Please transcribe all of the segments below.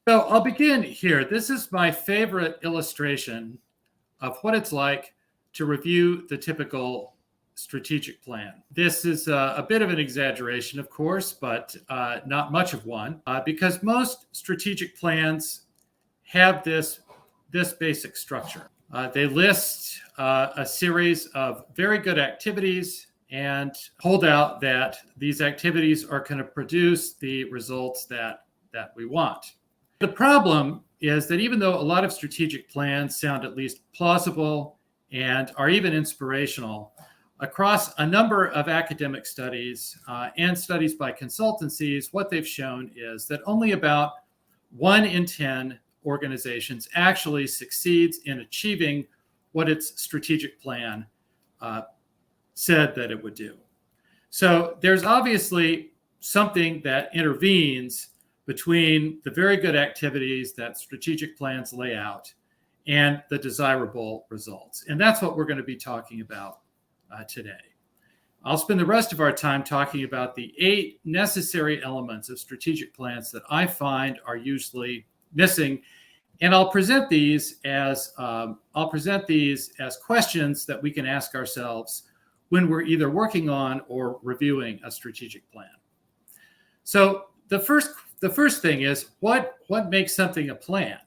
So I'll begin here. This is my favorite illustration of what it's like to review the typical strategic plan. This is a bit of an exaggeration, of course, but not much of one, because most strategic plans have this basic structure. They list a series of very good activities and hold out that these activities are going to produce the results that we want. The problem is that even though a lot of strategic plans sound at least plausible and are even inspirational, across a number of academic studies and studies by consultancies, what they've shown is that only about 1 in 10 organizations actually succeeds in achieving what its strategic plan said that it would do. So there's obviously something that intervenes between the very good activities that strategic plans lay out and the desirable results. And that's what we're going to be talking about today. I'll spend the rest of our time talking about the 8 necessary elements of strategic plans that I find are usually missing. And I'll present these as questions that we can ask ourselves when we're either working on or reviewing a strategic plan. So the first thing is what makes something a plan?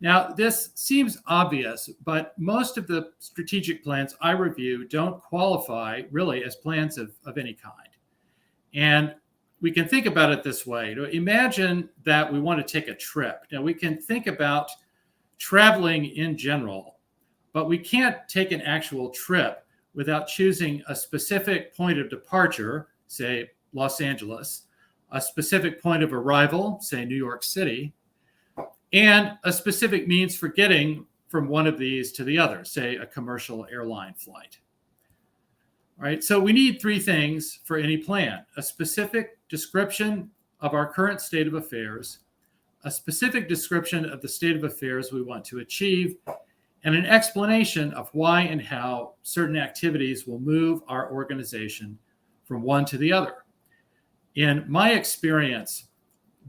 Now, this seems obvious, but most of the strategic plans I review don't qualify really as plans of any kind. And we can think about it this way. Imagine that we want to take a trip. Now, we can think about traveling in general, but we can't take an actual trip without choosing a specific point of departure, say Los Angeles, a specific point of arrival, say New York City, and a specific means for getting from one of these to the other, say a commercial airline flight. All right, so we need 3 things for any plan: a specific description of our current state of affairs, a specific description of the state of affairs we want to achieve, and an explanation of why and how certain activities will move our organization from one to the other. In my experience,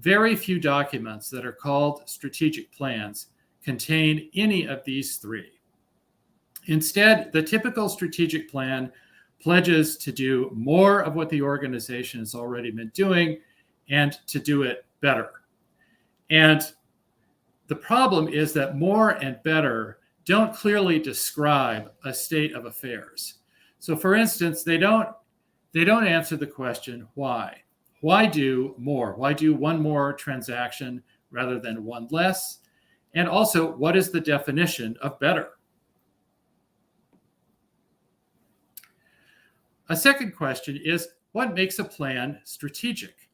very few documents that are called strategic plans contain any of these 3. Instead, the typical strategic plan pledges to do more of what the organization has already been doing and to do it better. And the problem is that more and better don't clearly describe a state of affairs. So for instance, they don't answer the question, why? Why do more? Why do one more transaction rather than one less? And also, what is the definition of better? A second question is, what makes a plan strategic?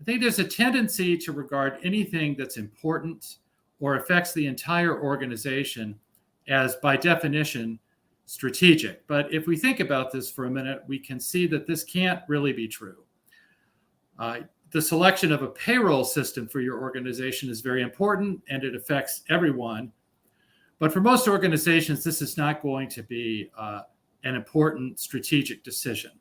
I think there's a tendency to regard anything that's important or affects the entire organization as, by definition, strategic. But if we think about this for a minute, we can see that this can't really be true. The selection of a payroll system for your organization is very important and it affects everyone. But for most organizations, this is not going to be an important strategic decision.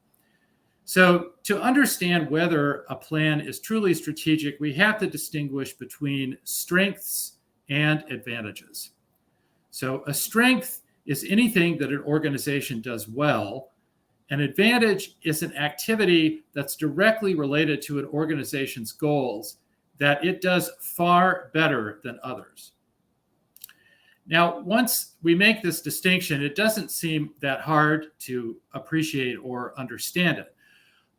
So to understand whether a plan is truly strategic, we have to distinguish between strengths and advantages. So a strength is anything that an organization does well. An advantage is an activity that's directly related to an organization's goals that it does far better than others. Now, once we make this distinction, it doesn't seem that hard to appreciate or understand it.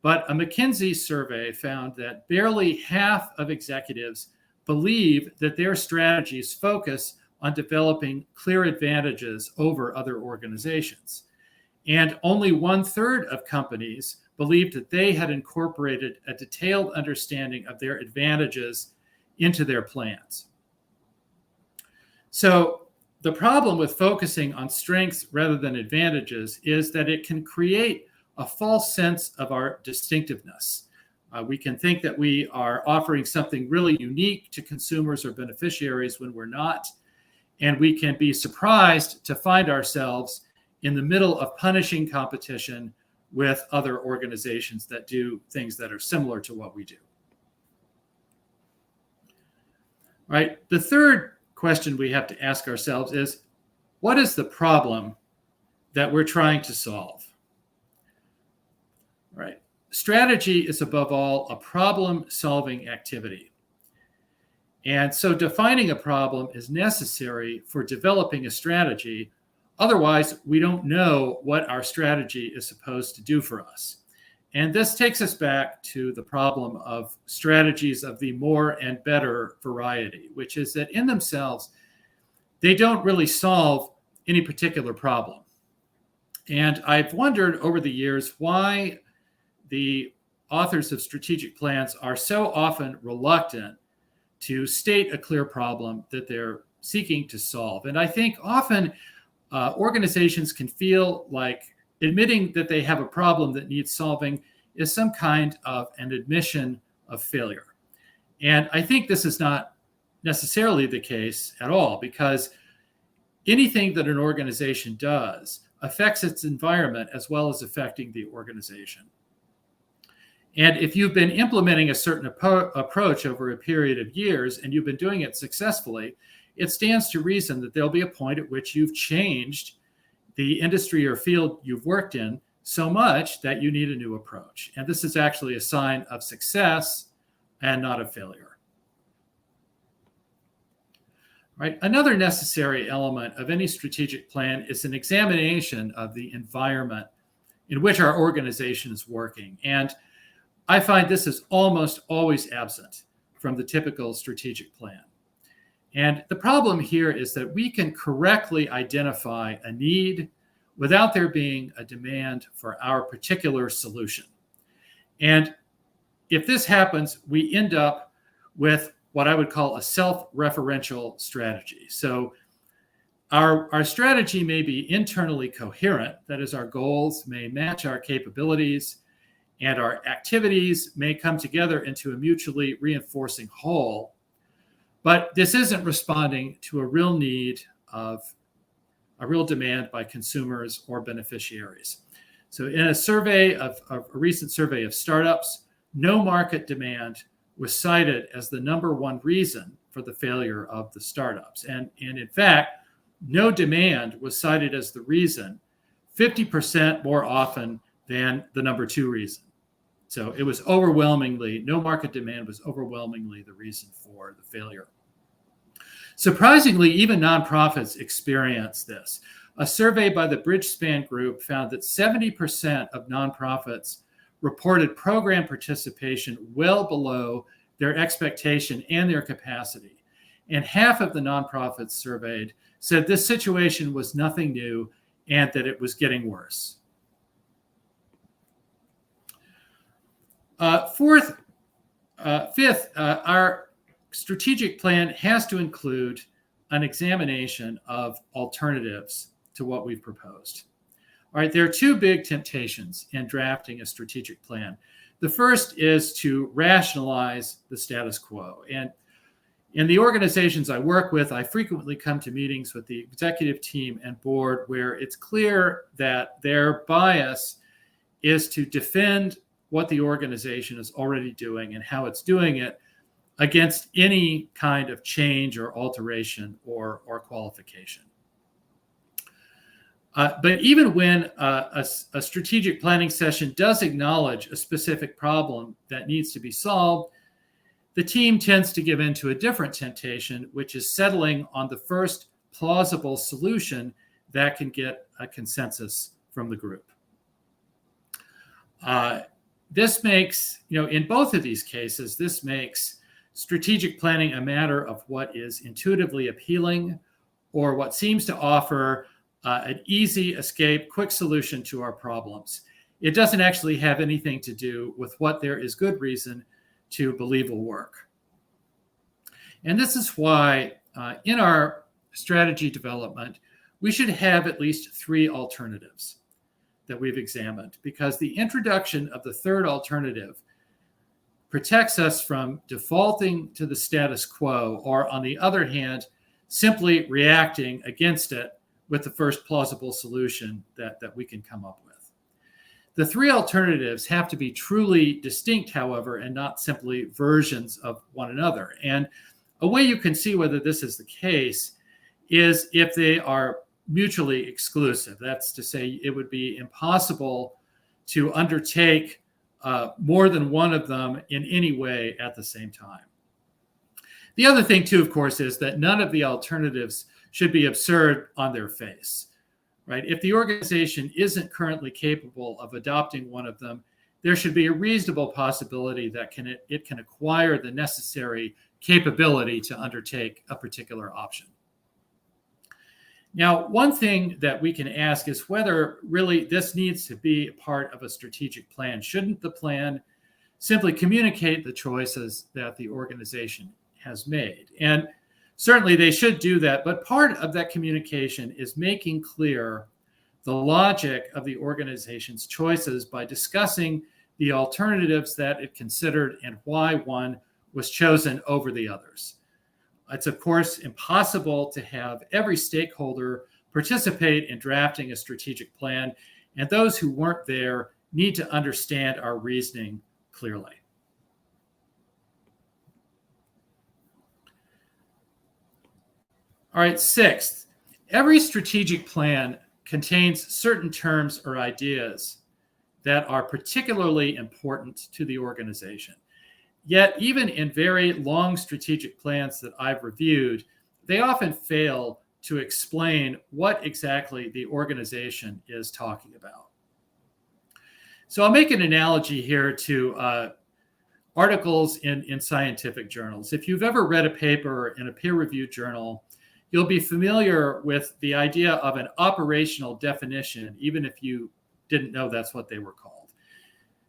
But a McKinsey survey found that barely half of executives believe that their strategies focus on developing clear advantages over other organizations. And only 1/3 of companies believed that they had incorporated a detailed understanding of their advantages into their plans. So the problem with focusing on strengths rather than advantages is that it can create a false sense of our distinctiveness. We can think that we are offering something really unique to consumers or beneficiaries when we're not. And we can be surprised to find ourselves in the middle of punishing competition with other organizations that do things that are similar to what we do. right? The third question we have to ask ourselves is, what is the problem that we're trying to solve? Right? Strategy is above all a problem-solving activity. And so defining a problem is necessary for developing a strategy. Otherwise, we don't know what our strategy is supposed to do for us. And this takes us back to the problem of strategies of the more and better variety, which is that in themselves, they don't really solve any particular problem. And I've wondered over the years why the authors of strategic plans are so often reluctant to state a clear problem that they're seeking to solve. And I think often organizations can feel like admitting that they have a problem that needs solving is some kind of an admission of failure. And I think this is not necessarily the case at all, because anything that an organization does affects its environment as well as affecting the organization. And if you've been implementing a certain approach over a period of years and you've been doing it successfully, it stands to reason that there'll be a point at which you've changed the industry or field you've worked in so much that you need a new approach. And this is actually a sign of success and not of failure. Right? Another necessary element of any strategic plan is an examination of the environment in which our organization is working. And I find this is almost always absent from the typical strategic plan. And the problem here is that we can correctly identify a need without there being a demand for our particular solution. And if this happens, we end up with what I would call a self-referential strategy. So our strategy may be internally coherent, that is, our goals may match our capabilities, and our activities may come together into a mutually reinforcing whole. But this isn't responding to a real need of a real demand by consumers or beneficiaries. So in a recent survey of startups, no market demand was cited as the number one reason for the failure of the startups. And in fact, no demand was cited as the reason 50% more often than the number two reason. So it was overwhelmingly, no market demand was overwhelmingly the reason for the failure. Surprisingly, even nonprofits experience this. A survey by the Bridgespan Group found that 70% of nonprofits reported program participation well below their expectation and their capacity. And half of the nonprofits surveyed said this situation was nothing new and that it was getting worse. Fifth, our strategic plan has to include an examination of alternatives to what we've proposed. All right, there are two big temptations in drafting a strategic plan. The first is to rationalize the status quo. And in the organizations I work with, I frequently come to meetings with the executive team and board where it's clear that their bias is to defend what the organization is already doing and how it's doing it against any kind of change or alteration or qualification. But even when a strategic planning session does acknowledge a specific problem that needs to be solved, the team tends to give in to a different temptation, which is settling on the first plausible solution that can get a consensus from the group. This makes, in both of these cases, this makes strategic planning a matter of what is intuitively appealing or what seems to offer an easy escape, quick solution to our problems. It doesn't actually have anything to do with what there is good reason to believe will work. And this is why in our strategy development, we should have at least three alternatives that we've examined, because the introduction of the third alternative protects us from defaulting to the status quo, or on the other hand, simply reacting against it with the first plausible solution that we can come up with. The three alternatives have to be truly distinct, however, and not simply versions of one another. And A way you can see whether this is the case is if they are mutually exclusive. That's to say, it would be impossible to undertake more than one of them in any way at the same time. The other thing, too, of course, is that none of the alternatives should be absurd on their face, right? If the organization isn't currently capable of adopting one of them, there should be a reasonable possibility that it can acquire the necessary capability to undertake a particular option. Now, one thing that we can ask is whether really this needs to be a part of a strategic plan. Shouldn't the plan simply communicate the choices that the organization has made? And certainly they should do that, but part of that communication is making clear the logic of the organization's choices by discussing the alternatives that it considered and why one was chosen over the others. It's, of course, impossible to have every stakeholder participate in drafting a strategic plan, and those who weren't there need to understand our reasoning clearly. All right, sixth, every strategic plan contains certain terms or ideas that are particularly important to the organization. Yet, even in very long strategic plans that I've reviewed, they often fail to explain what exactly the organization is talking about. So I'll make an analogy here to articles in scientific journals. If you've ever read a paper in a peer-reviewed journal, you'll be familiar with the idea of an operational definition, even if you didn't know that's what they were called.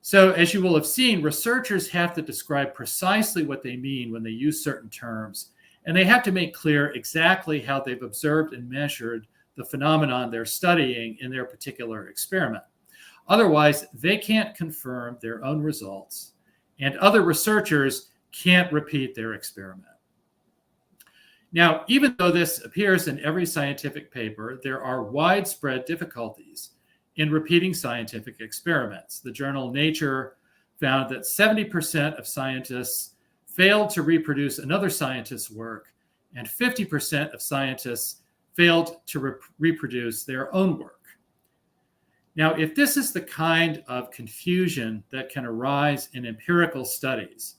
So as you will have seen, researchers have to describe precisely what they mean when they use certain terms, and they have to make clear exactly how they've observed and measured the phenomenon they're studying in their particular experiment. Otherwise, they can't confirm their own results, and other researchers can't repeat their experiment. Now, even though this appears in every scientific paper, there are widespread difficulties in repeating scientific experiments. The journal Nature found that 70% of scientists failed to reproduce another scientist's work, and 50% of scientists failed to reproduce their own work. Now, if this is the kind of confusion that can arise in empirical studies,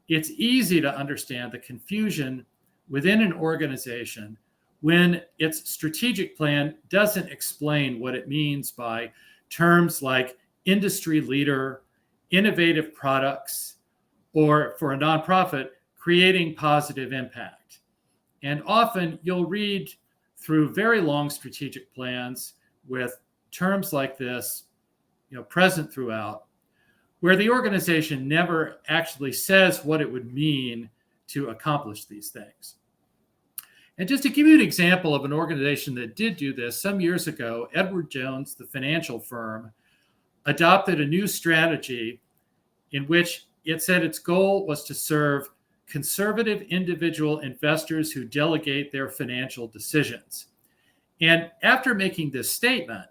it's easy to understand the confusion within an organization when its strategic plan doesn't explain what it means by terms like industry leader, innovative products, or for a nonprofit, creating positive impact. And often you'll read through very long strategic plans with terms like this, present throughout, where the organization never actually says what it would mean to accomplish these things. And just to give you an example of an organization that did do this, some years ago, Edward Jones, the financial firm, adopted a new strategy in which it said its goal was to serve conservative individual investors who delegate their financial decisions. And after making this statement,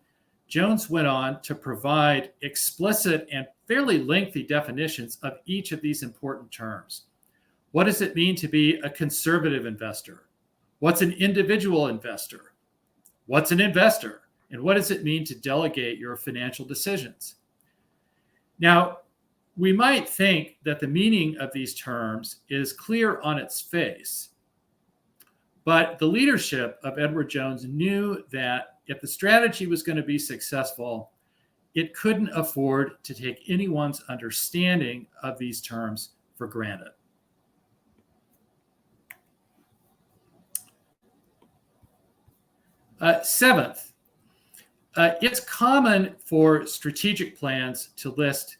Jones went on to provide explicit and fairly lengthy definitions of each of these important terms. What does it mean to be a conservative investor? What's an individual investor? What's an investor? And what does it mean to delegate your financial decisions? Now, we might think that the meaning of these terms is clear on its face, but the leadership of Edward Jones knew that if the strategy was going to be successful, it couldn't afford to take anyone's understanding of these terms for granted. Seventh, it's common for strategic plans to list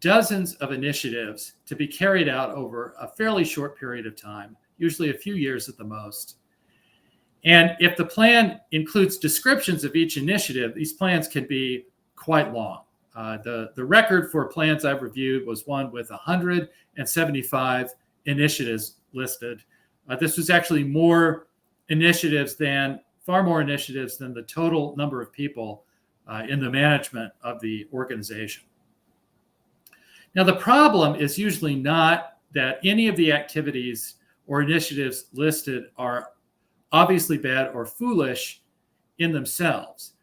dozens of initiatives to be carried out over a fairly short period of time, usually a few years at the most. And if the plan includes descriptions of each initiative, these plans can be quite long. The record for plans I've reviewed was one with 175 initiatives listed. This was actually far more initiatives than the total number of people in the management of the organization. Now, the problem is usually not that any of the activities or initiatives listed are obviously bad or foolish in themselves.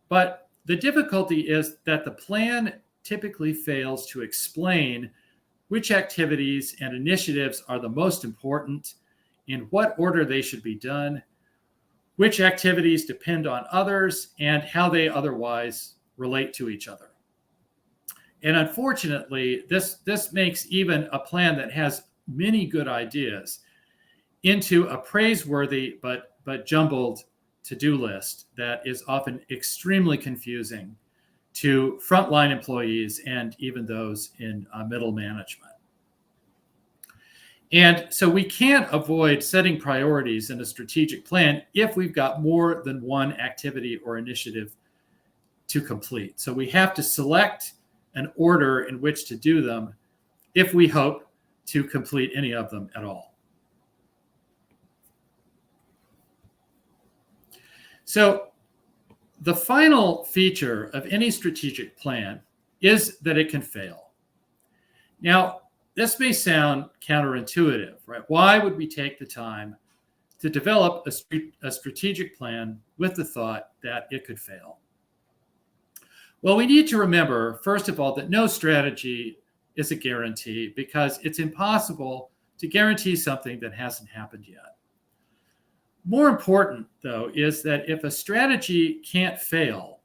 But the difficulty is that the plan typically fails to explain which activities and initiatives are the most important, in what order they should be done, which activities depend on others, and how they otherwise relate to each other. And unfortunately, this makes even a plan that has many good ideas into a praiseworthy but jumbled to-do list that is often extremely confusing to frontline employees and even those in middle management. And so we can't avoid setting priorities in a strategic plan if we've got more than one activity or initiative to complete. So we have to select an order in which to do them if we hope to complete any of them at all. So the final feature of any strategic plan is that it can fail. Now, this may sound counterintuitive, right? Why would we take the time to develop a strategic plan with the thought that it could fail? Well, we need to remember, first of all, that no strategy is a guarantee, because it's impossible to guarantee something that hasn't happened yet. More important, though, is that if a strategy can't fail,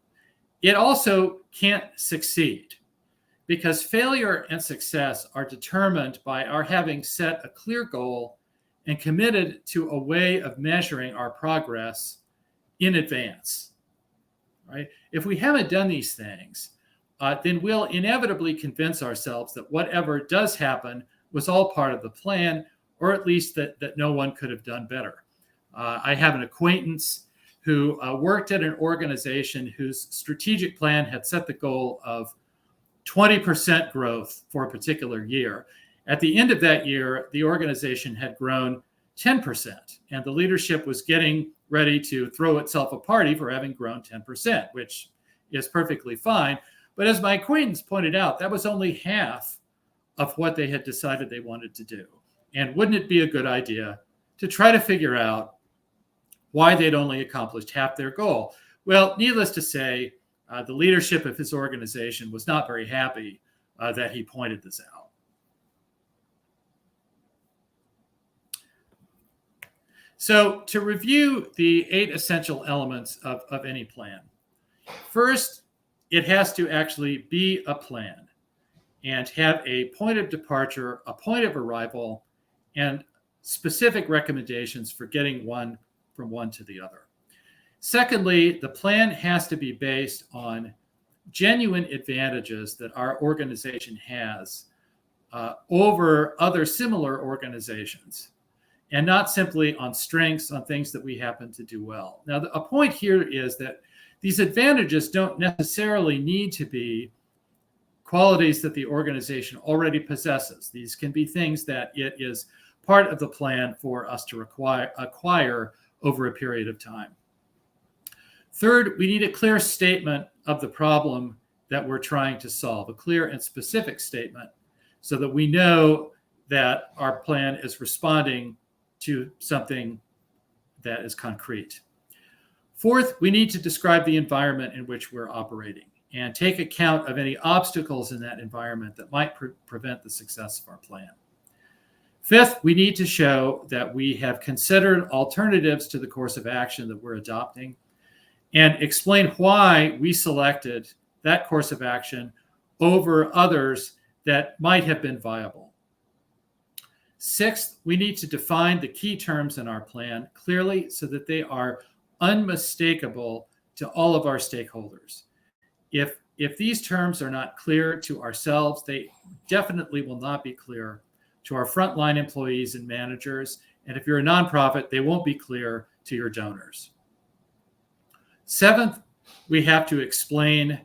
it also can't succeed, because failure and success are determined by our having set a clear goal and committed to a way of measuring our progress in advance. Right? If we haven't done these things, then we'll inevitably convince ourselves that whatever does happen was all part of the plan, or at least that no one could have done better. I have an acquaintance who worked at an organization whose strategic plan had set the goal of 20% growth for a particular year. At the end of that year, the organization had grown 10%, and the leadership was getting ready to throw itself a party for having grown 10%, which is perfectly fine. But as my acquaintance pointed out, that was only half of what they had decided they wanted to do. And wouldn't it be a good idea to try to figure out why they'd only accomplished half their goal? Well, needless to say, the leadership of his organization was not very happy that he pointed this out. So to review the 8 essential elements of any plan. First, it has to actually be a plan and have a point of departure, a point of arrival, and specific recommendations for getting from one to the other. Secondly, the plan has to be based on genuine advantages that our organization has over other similar organizations, and not simply on strengths, on things that we happen to do well. Now, a point here is that these advantages don't necessarily need to be qualities that the organization already possesses. These can be things that it is part of the plan for us to acquire over a period of time. Third, we need a clear statement of the problem that we're trying to solve, a clear and specific statement, so that we know that our plan is responding to something that is concrete. Fourth, we need to describe the environment in which we're operating and take account of any obstacles in that environment that might prevent the success of our plan. Fifth, we need to show that we have considered alternatives to the course of action that we're adopting and explain why we selected that course of action over others that might have been viable. Sixth, we need to define the key terms in our plan clearly so that they are unmistakable to all of our stakeholders. If these terms are not clear to ourselves, they definitely will not be clear to our frontline employees and managers. And if you're a nonprofit, they won't be clear to your donors. Seventh, we have to explain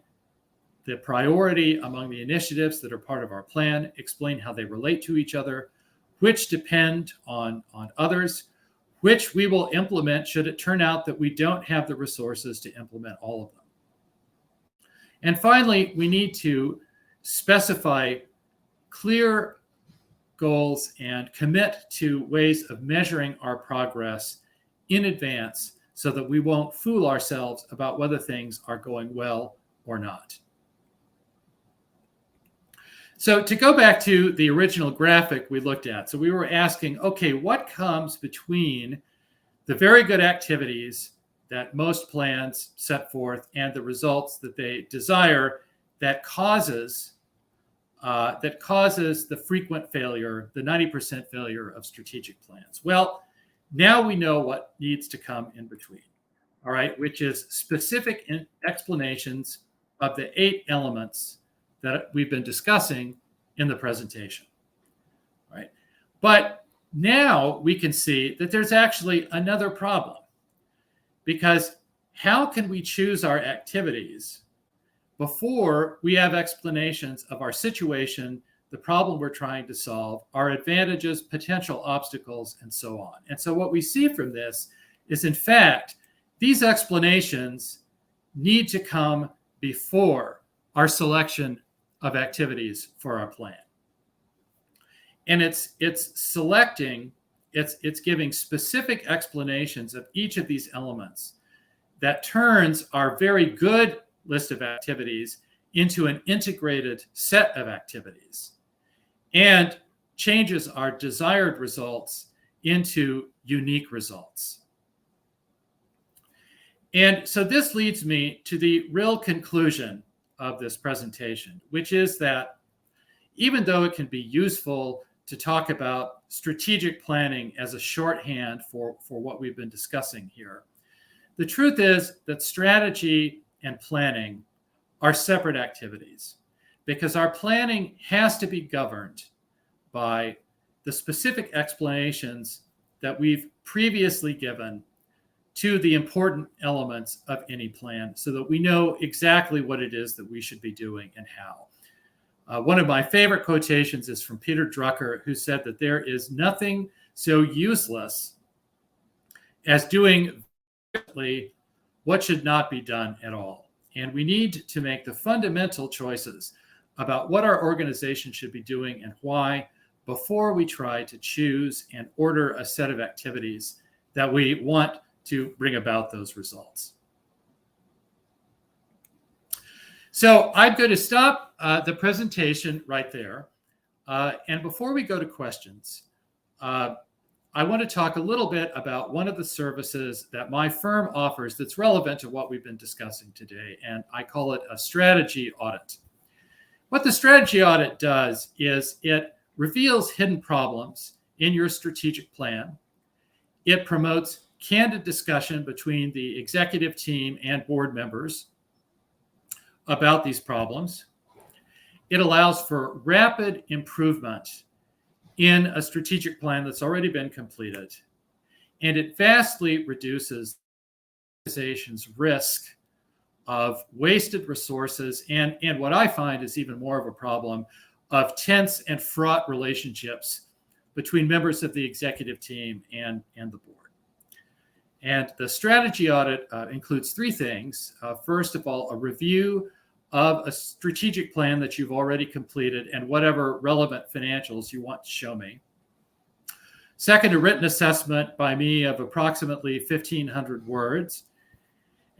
the priority among the initiatives that are part of our plan, explain how they relate to each other, which depend on others, which we will implement should it turn out that we don't have the resources to implement all of them. And finally, we need to specify clear goals and commit to ways of measuring our progress in advance so that we won't fool ourselves about whether things are going well or not. So to go back to the original graphic we looked at, so we were asking, okay, what comes between the very good activities that most plans set forth and the results that they desire that causes the frequent failure, the 90% failure of strategic plans? Well, now we know what needs to come in between, all right, which is specific explanations of the 8 elements that we've been discussing in the presentation, right? But now we can see that there's actually another problem, because how can we choose our activities before we have explanations of our situation, the problem we're trying to solve, our advantages, potential obstacles, and so on? And so what we see from this is, in fact, these explanations need to come before our selection of activities for our plan. And it's giving specific explanations of each of these elements that turns our very good list of activities into an integrated set of activities and changes our desired results into unique results. And so this leads me to the real conclusion of this presentation, which is that even though it can be useful to talk about strategic planning as a shorthand for what we've been discussing here, the truth is that strategy and planning are separate activities, because our planning has to be governed by the specific explanations that we've previously given to the important elements of any plan, so that we know exactly what it is that we should be doing and how. One of my favorite quotations is from Peter Drucker, who said that there is nothing so useless as doing what should not be done at all. And we need to make the fundamental choices about what our organization should be doing and why before we try to choose and order a set of activities that we want to bring about those results. So I'm going to stop the presentation right there. And before we go to questions, I want to talk a little bit about one of the services that my firm offers that's relevant to what we've been discussing today, and I call it a strategy audit. What the strategy audit does is it reveals hidden problems in your strategic plan. It promotes candid discussion between the executive team and board members about these problems. It allows for rapid improvement in a strategic plan that's already been completed. And it vastly reduces the organization's risk of wasted resources and what I find is even more of a problem of tense and fraught relationships between members of the executive team and the board. And the strategy audit includes 3 things. First of all, a review of a strategic plan that you've already completed and whatever relevant financials you want to show me. Second, a written assessment by me of approximately 1,500 words.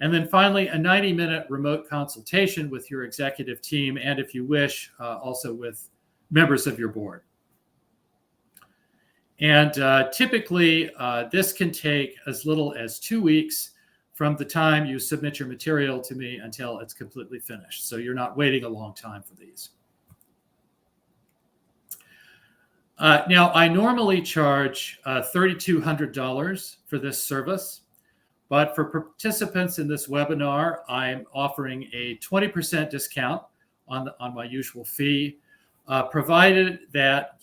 And then finally, a 90-minute remote consultation with your executive team and, if you wish, also with members of your board. And typically, this can take as little as 2 weeks from the time you submit your material to me until it's completely finished. So you're not waiting a long time for these. Now, I normally charge $3,200 for this service, but for participants in this webinar, I'm offering a 20% discount on my usual fee, provided that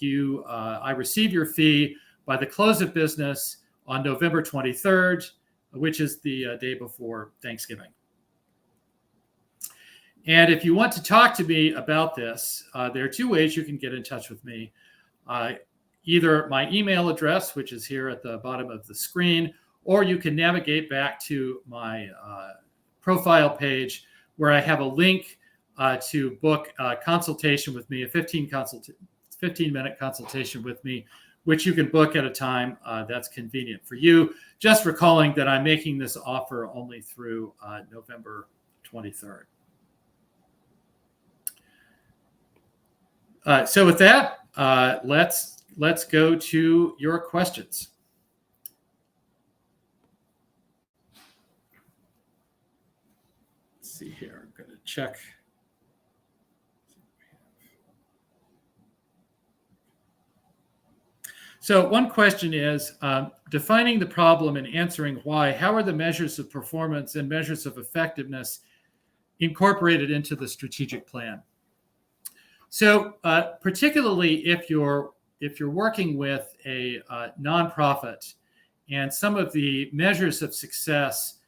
I receive your fee by the close of business on November 23rd, which is the day before Thanksgiving. And if you want to talk to me about this, there are 2 ways you can get in touch with me. Either my email address, which is here at the bottom of the screen, or you can navigate back to my profile page where I have a link to book a consultation with me, a 15 15-minute consultation with me, which you can book at a time that's convenient for you. Just recalling that I'm making this offer only through November 23rd. So with that, let's go to your questions. Let's see here. I'm going to check. So one question is, defining the problem and answering why, how are the measures of performance and measures of effectiveness incorporated into the strategic plan? So particularly if you're working with a nonprofit and some of the measures of success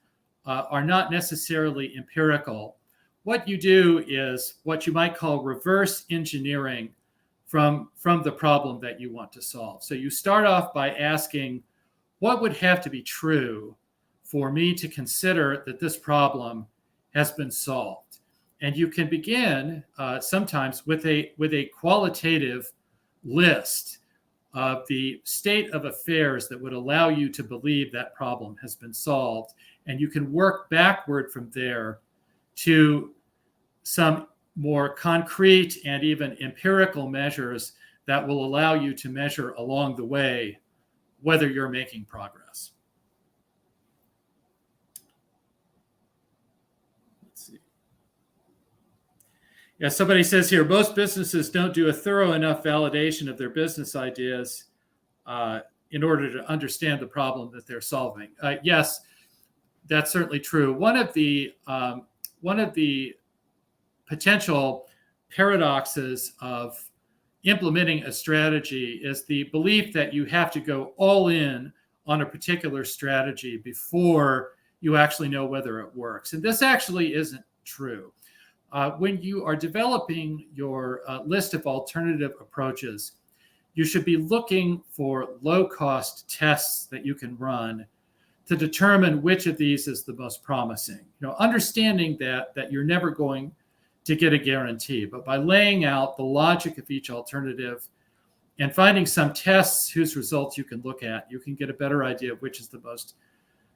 are not necessarily empirical, what you do is what you might call reverse engineering from the problem that you want to solve. So you start off by asking, what would have to be true for me to consider that this problem has been solved? And you can begin sometimes with a qualitative list of the state of affairs that would allow you to believe that problem has been solved. And you can work backward from there to some more concrete and even empirical measures that will allow you to measure along the way whether you're making progress. Let's see. Yeah, somebody says here, most businesses don't do a thorough enough validation of their business ideas in order to understand the problem that they're solving. Yes, that's certainly true. One of the potential paradoxes of implementing a strategy is the belief that you have to go all in on a particular strategy before you actually know whether it works. And this actually isn't true. When you are developing your list of alternative approaches, you should be looking for low-cost tests that you can run to determine which of these is the most promising. Understanding that you're never going to get a guarantee, but by laying out the logic of each alternative and finding some tests whose results you can look at, you can get a better idea of which is the most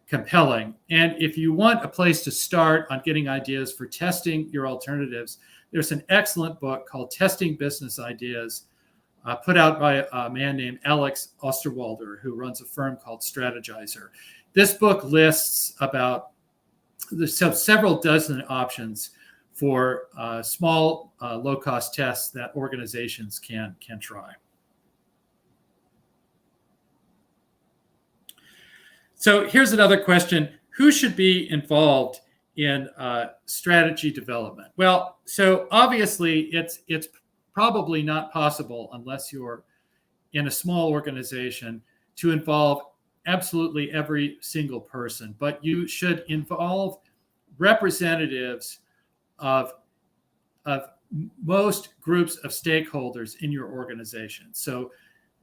compelling. And if you want a place to start on getting ideas for testing your alternatives, there's an excellent book called Testing Business Ideas, put out by a man named Alex Osterwalder, who runs a firm called Strategizer. This book lists about several dozen options for small, low-cost tests that organizations can try. So here's another question. Who should be involved in strategy development? Well, so obviously it's probably not possible unless you're in a small organization to involve absolutely every single person, but you should involve representatives of most groups of stakeholders in your organization. So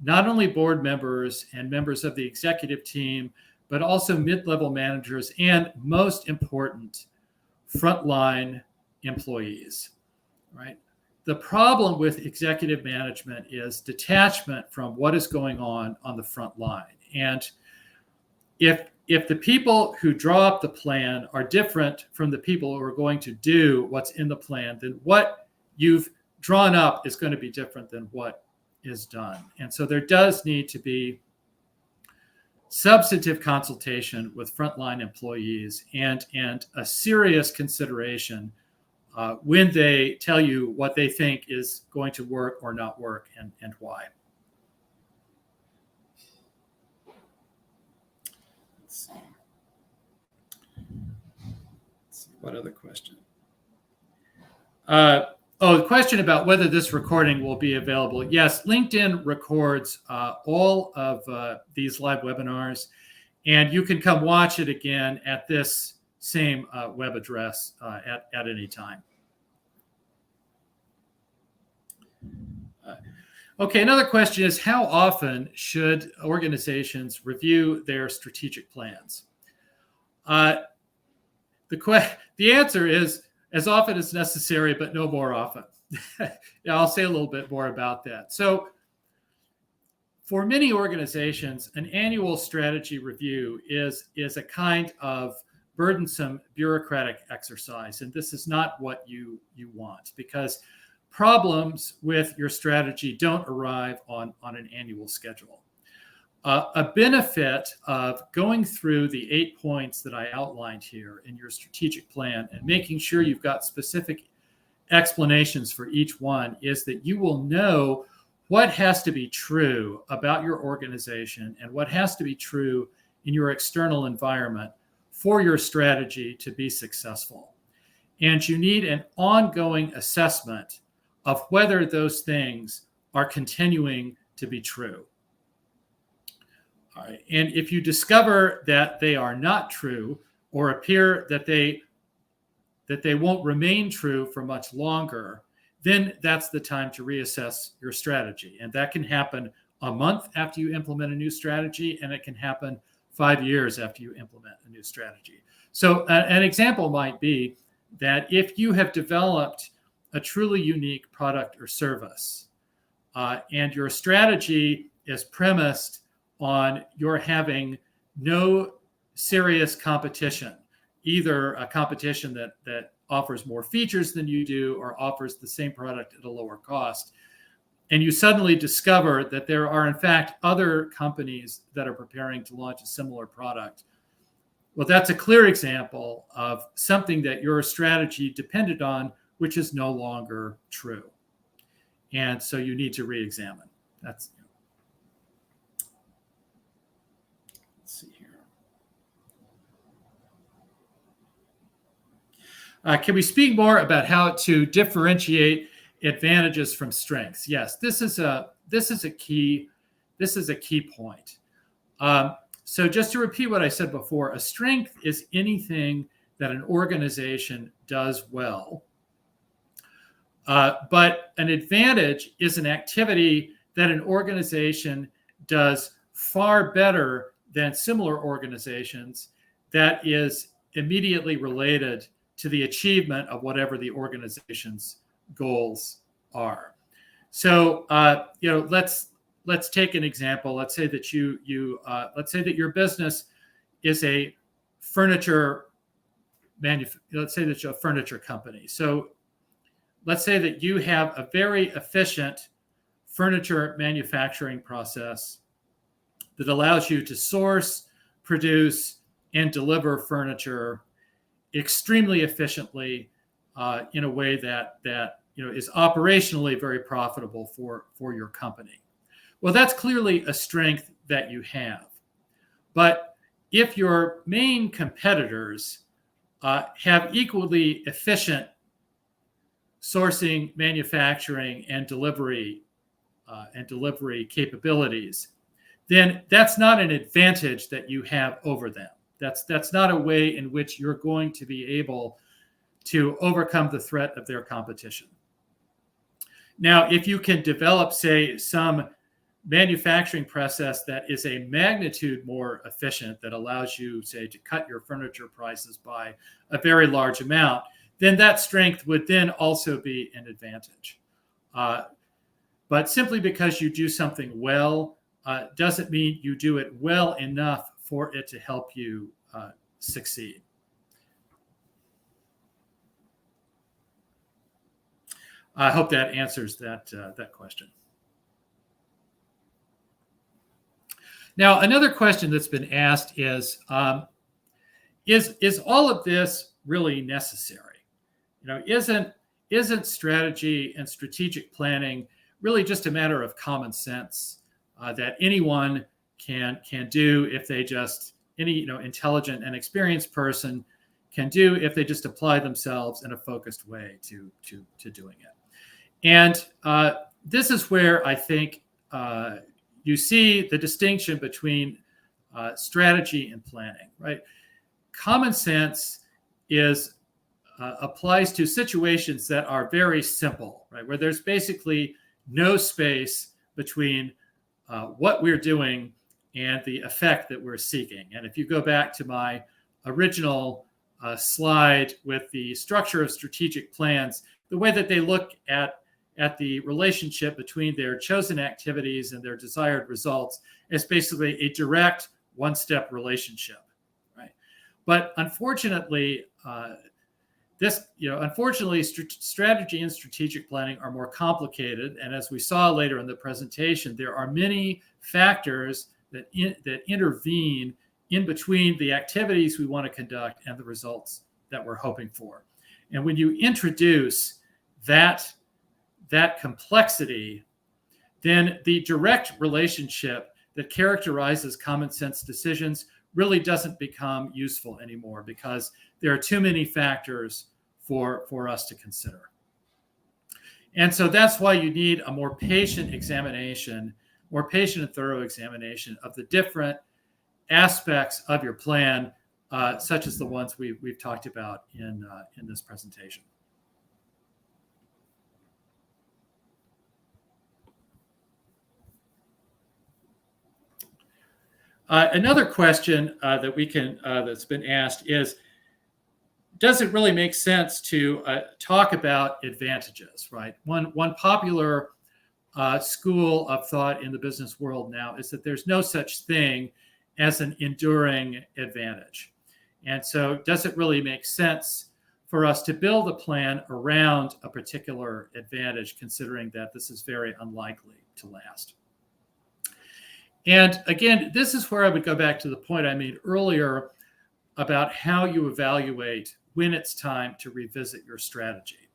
not only board members and members of the executive team, but also mid-level managers and, most important, frontline employees, right? The problem with executive management is detachment from what is going on the front line. And if the people who draw up the plan are different from the people who are going to do what's in the plan, then what you've drawn up is going to be different than what is done. And so there does need to be substantive consultation with frontline employees and a serious consideration when they tell you what they think is going to work or not work and why. Let's see. What other question? The question about whether this recording will be available. Yes, LinkedIn records all of these live webinars, and you can come watch it again at this same web address at any time. Okay, another question is, how often should organizations review their strategic plans? The answer is as often as necessary, but no more often. I'll say a little bit more about that. So for many organizations, an annual strategy review is a kind of burdensome bureaucratic exercise. And this is not what you want, because problems with your strategy don't arrive on an annual schedule. A benefit of going through the 8 points that I outlined here in your strategic plan and making sure you've got specific explanations for each one is that you will know what has to be true about your organization and what has to be true in your external environment for your strategy to be successful. And you need an ongoing assessment of whether those things are continuing to be true. All right. And if you discover that they are not true or appear that they won't remain true for much longer, then that's the time to reassess your strategy. And that can happen a month after you implement a new strategy, and it can happen 5 years after you implement a new strategy. So an example might be that if you have developed a truly unique product or service, and your strategy is premised on your having no serious competition, either a competition that offers more features than you do or offers the same product at a lower cost, and you suddenly discover that there are in fact other companies that are preparing to launch a similar product, well, that's a clear example of something that your strategy depended on, which is no longer true. And so you need to re-examine. Let's see here. Can we speak more about how to differentiate advantages from strengths? Yes, this is a key point. So just to repeat what I said before, a strength is anything that an organization does well. But an advantage is an activity that an organization does far better than similar organizations that is immediately related to the achievement of whatever the organization's goals are. So, let's take an example. Let's say that let's say that your business is a furniture let's say that you're a furniture company. So let's say that you have a very efficient furniture manufacturing process that allows you to source, produce, and deliver furniture extremely efficiently in a way that is operationally very profitable for your company. Well, that's clearly a strength that you have. But if your main competitors have equally efficient sourcing, manufacturing, and delivery capabilities, then that's not an advantage that you have over them. That's not a way in which you're going to be able to overcome the threat of their competition. Now, if you can develop, say, some manufacturing process that is a magnitude more efficient, that allows you, say, to cut your furniture prices by a very large amount, then that strength would then also be an advantage. But simply because you do something well doesn't mean you do it well enough for it to help you succeed. I hope that answers that question. Now, another question that's been asked is all of this really necessary? Isn't strategy and strategic planning really just a matter of common sense that anyone can do if they just, any intelligent and experienced person can do if they just apply themselves in a focused way to doing it? And this is where I think you see the distinction between strategy and planning, right? Common sense applies to situations that are very simple, right? Where there's basically no space between what we're doing and the effect that we're seeking. And if you go back to my original slide with the structure of strategic plans, the way that they look at at the relationship between their chosen activities and their desired results as basically a direct one-step relationship, right? But unfortunately, strategy and strategic planning are more complicated. And as we saw later in the presentation, there are many factors that intervene in between the activities we want to conduct and the results that we're hoping for. And when you introduce that complexity, then the direct relationship that characterizes common sense decisions really doesn't become useful anymore, because there are too many factors for us to consider. And so that's why you need a more patient examination, more patient and thorough examination of the different aspects of your plan, such as the ones we've talked about in this presentation. Another question that's been asked is, does it really make sense to talk about advantages, right? One popular school of thought in the business world now is that there's no such thing as an enduring advantage. And so does it really make sense for us to build a plan around a particular advantage, considering that this is very unlikely to last? And again, this is where I would go back to the point I made earlier about how you evaluate when it's time to revisit your strategy.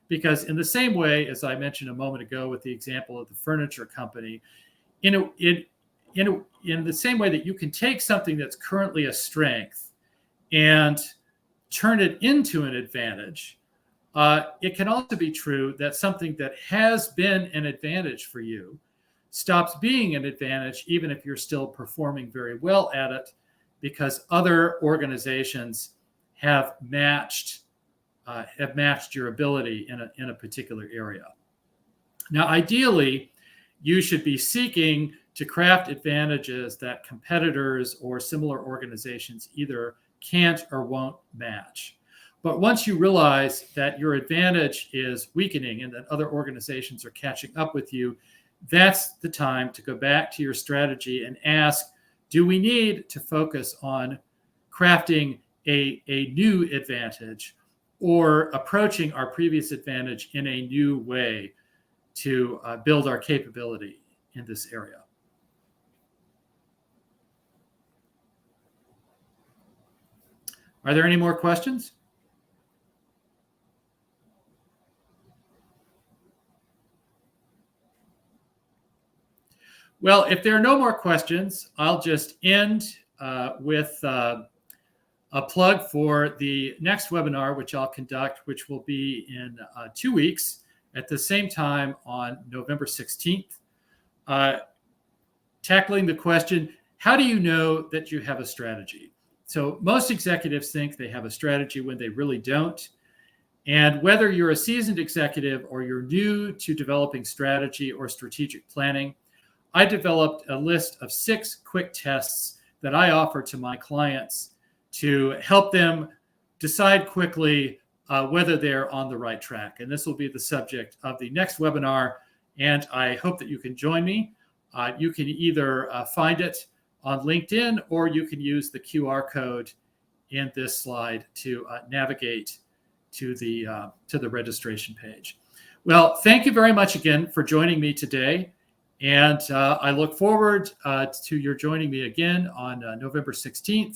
Because in the same way, as I mentioned a moment ago with the example of the furniture company, in the same way that you can take something that's currently a strength and turn it into an advantage, it can also be true that something that has been an advantage for you stops being an advantage, even if you're still performing very well at it, because other organizations have matched your ability in a particular area. Now, ideally, you should be seeking to craft advantages that competitors or similar organizations either can't or won't match. But once you realize that your advantage is weakening and that other organizations are catching up with you, that's the time to go back to your strategy and ask, do we need to focus on crafting a new advantage or approaching our previous advantage in a new way to build our capability in this area? Are there any more questions? Well, if there are no more questions, I'll just end with a plug for the next webinar, which I'll conduct, which will be in 2 weeks at the same time on November 16th, tackling the question, how do you know that you have a strategy? So most executives think they have a strategy when they really don't. And whether you're a seasoned executive or you're new to developing strategy or strategic planning, I developed a list of 6 quick tests that I offer to my clients to help them decide quickly whether they're on the right track. And this will be the subject of the next webinar, and I hope that you can join me. You can either find it on LinkedIn, or you can use the QR code in this slide to navigate to the registration page. Well, thank you very much again for joining me today. And I look forward to your joining me again on November 16th